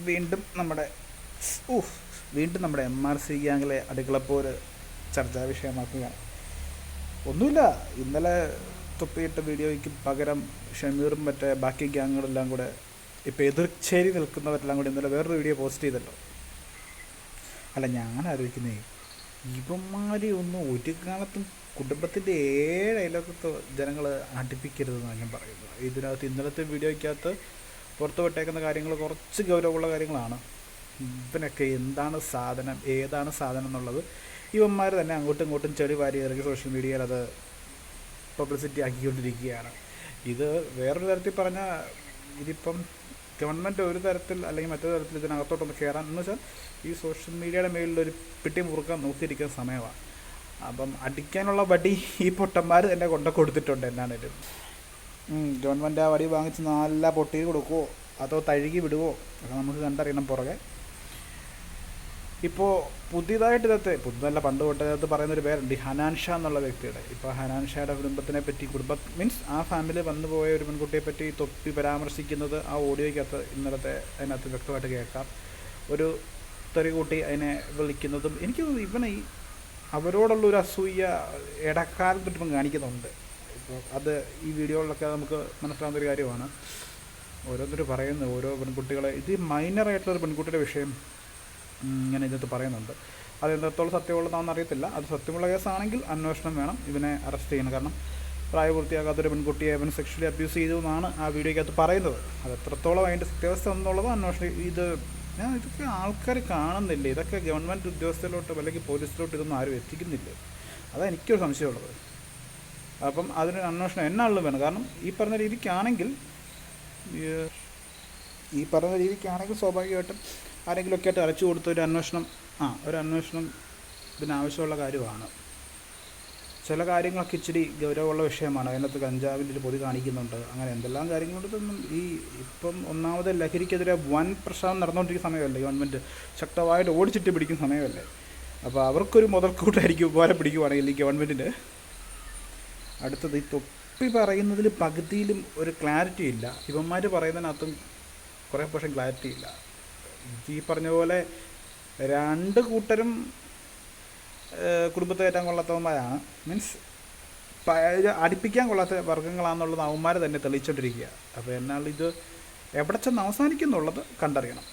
വീണ്ടും നമ്മുടെ വീണ്ടും നമ്മുടെ MRC ഗ്യാങ്ങിലെ അടുക്കളപ്പോര് ചർച്ചാ വിഷയമാക്കുകയാണ്. ഒന്നുമില്ല, ഇന്നലെ തൊപ്പിയിട്ട വീഡിയോയ്ക്ക് പകരം ഷമീറും മറ്റേ ബാക്കി ഗ്യാങ്ങുകളെല്ലാം കൂടെ ഇപ്പോൾ എതിർച്ചേരി നിൽക്കുന്നവരെല്ലാം കൂടി ഇന്നലെ വേറൊരു വീഡിയോ പോസ്റ്റ് ചെയ്തല്ലോ. അല്ല, ഞാൻ ആലോചിക്കുന്നേ, ഇവന്മാർ ഒന്നും ഒരു കാലത്തും കുടുംബത്തിൻ്റെ 7 അയലത്തെ ജനങ്ങൾ അടുപ്പിക്കരുതെന്നാണ് ഞാൻ പറയുന്നത്. ഇതിനകത്ത് ഇന്നലത്തെ വീഡിയോയ്ക്കകത്ത് പുറത്തു വിട്ടേക്കുന്ന കാര്യങ്ങൾ കുറച്ച് ഗൗരവമുള്ള കാര്യങ്ങളാണ്. ഇവനൊക്കെ എന്താണ് സാധനം, ഏതാണ് സാധനം എന്നുള്ളത് ഇവന്മാർ തന്നെ അങ്ങോട്ടും ഇങ്ങോട്ടും ചെളി വാരി ഇറങ്ങി സോഷ്യൽ മീഡിയയിൽ അത് പബ്ലിസിറ്റി ആക്കിക്കൊണ്ടിരിക്കുകയാണ്. ഇത് വേറൊരു തരത്തിൽ പറഞ്ഞാൽ, ഇതിപ്പം ഗവൺമെൻറ് ഒരു തരത്തിൽ അല്ലെങ്കിൽ മറ്റൊരു തരത്തിൽ ഇതിനകത്തോട്ടൊന്ന് കയറാൻ എന്ന് വെച്ചാൽ ഈ സോഷ്യൽ മീഡിയയുടെ മേലിലൊരു പിട്ടി മുറുക്കാൻ നോക്കിയിരിക്കുന്ന സമയമാണ്. അപ്പം അടിക്കാനുള്ള വടി ഈ പൊട്ടന്മാർ തന്നെ കൊടുത്തിട്ടുണ്ട്. എന്നാണേലും ഗവൺമെൻറ് ആ വടി വാങ്ങിച്ച് നല്ല പൊട്ടിയിൽ കൊടുക്കുമോ അതോ തഴുകി വിടുവോ അതൊക്കെ നമുക്ക് കണ്ടറിയണം. പുറകെ ഇപ്പോൾ പുതുതല്ല പണ്ട് തൊട്ടകത്ത് പറയുന്നൊരു പേരുണ്ട്, ഹനാൻ ഷാ എന്നുള്ള വ്യക്തിയുടെ. ഇപ്പോൾ ഹനാൻ ഷായുടെ കുടുംബത്തിനെ പറ്റി, മീൻസ് ആ ഫാമിലി വന്നു പോയ ഒരു പെൺകുട്ടിയെ പറ്റി തൊപ്പി പരാമർശിക്കുന്നത് ആ ഓഡിയോയ്ക്കകത്ത് ഇന്നലത്തെ അതിനകത്ത് വ്യക്തമായിട്ട് കേൾക്കാം. ഒരു തെറി കൂട്ടി അതിനെ വിളിക്കുന്നതും എനിക്ക് ഇവനെ അവരോടുള്ളൊരു അസൂയ ഇടക്കാലം തൊട്ടിപ്പം കാണിക്കുന്നുണ്ട്. ഇപ്പോൾ അത് ഈ വീഡിയോകളിലൊക്കെ നമുക്ക് മനസ്സിലാവുന്നൊരു കാര്യമാണ്. ഓരോരുത്തർ പറയുന്നത് ഓരോ പെൺകുട്ടികളെ, ഇത് മൈനറായിട്ടുള്ളൊരു പെൺകുട്ടിയുടെ വിഷയം ഇങ്ങനെ ഇതിനകത്ത് പറയുന്നുണ്ട്. അത് എത്രത്തോളം സത്യമുള്ളതാണെന്ന് അറിയത്തില്ല. അത് സത്യമുള്ള കേസാണെങ്കിൽ അന്വേഷണം വേണം, ഇവനെ അറസ്റ്റ് ചെയ്യണം. കാരണം പ്രായപൂർത്തിയാകാത്തൊരു പെൺകുട്ടിയെ അവൻ സെക്ഷലി അബ്യൂസ് ചെയ്തു എന്നാണ് ആ വീഡിയോയ്ക്കകത്ത് പറയുന്നത്. അത് എത്രത്തോളം അതിൻ്റെ സത്യാവസ്ഥ എന്നുള്ളത് അന്വേഷണം. ഇതൊക്കെ ആൾക്കാർ കാണുന്നില്ല. ഇതൊക്കെ ഗവൺമെൻറ് ഉദ്യോഗസ്ഥരിലോട്ട് അല്ലെങ്കിൽ പോലീസിലോട്ട് ഇതൊന്നും ആരും എത്തിക്കുന്നില്ല. അതാണ് എനിക്കൊരു സംശയമുള്ളത്. അപ്പം അതിനൊരു അന്വേഷണം എന്നാളും വേണം. കാരണം ഈ പറഞ്ഞ രീതിക്കാണെങ്കിൽ സ്വാഭാവികമായിട്ടും ആരെങ്കിലുമൊക്കെ ആയിട്ട് അരച്ചു കൊടുത്ത ഒരു അന്വേഷണം ഇതിനാവശ്യമുള്ള കാര്യമാണ്. ചില കാര്യങ്ങളൊക്കെ ഇച്ചിരി ഗൗരവമുള്ള വിഷയമാണ്. അതിനകത്ത് കഞ്ചാവിൻ്റെ ഒരു പൊതി കാണിക്കുന്നുണ്ട്, അങ്ങനെ എന്തെല്ലാം കാര്യങ്ങളുണ്ടെന്നും ഇപ്പം ഒന്നാമത് ലഹരിക്കെതിരെ വൻ പ്രശ്നം നടന്നുകൊണ്ടിരിക്കുന്ന സമയമല്ലേ, ഗവൺമെൻറ് ശക്തമായിട്ട് ഓടിച്ചിട്ട് പിടിക്കുന്ന സമയമല്ലേ. അപ്പോൾ അവർക്കൊരു മുതൽക്കൂട്ടായിരിക്കും ഉപകാരം പിടിക്കുവാണെങ്കിൽ ഈ ഗവൺമെൻറ്റിന്. അടുത്തത്, ഈ തൊപ്പി പറയുന്നതിൽ പകുതിയിലും ഒരു ക്ലാരിറ്റി ഇല്ല. ഇവന്മാർ പറയുന്നതിനകത്തും കുറേ പക്ഷേ ക്ലാരിറ്റി ഇല്ല. ഈ പറഞ്ഞ പോലെ രണ്ട് കൂട്ടരും കുടുംബത്തെ കയറ്റാൻ കൊള്ളാത്തവന്മാരാണ്. മീൻസ് അടുപ്പിക്കാൻ കൊള്ളാത്ത വർഗ്ഗങ്ങളാണെന്നുള്ളത് അവന്മാർ തന്നെ തെളിയിച്ചുകൊണ്ടിരിക്കുക. അപ്പോൾ എന്നാൽ ഇത് എവിടെ ചെന്ന് അവസാനിക്കുന്നുള്ളത് കണ്ടറിയണം.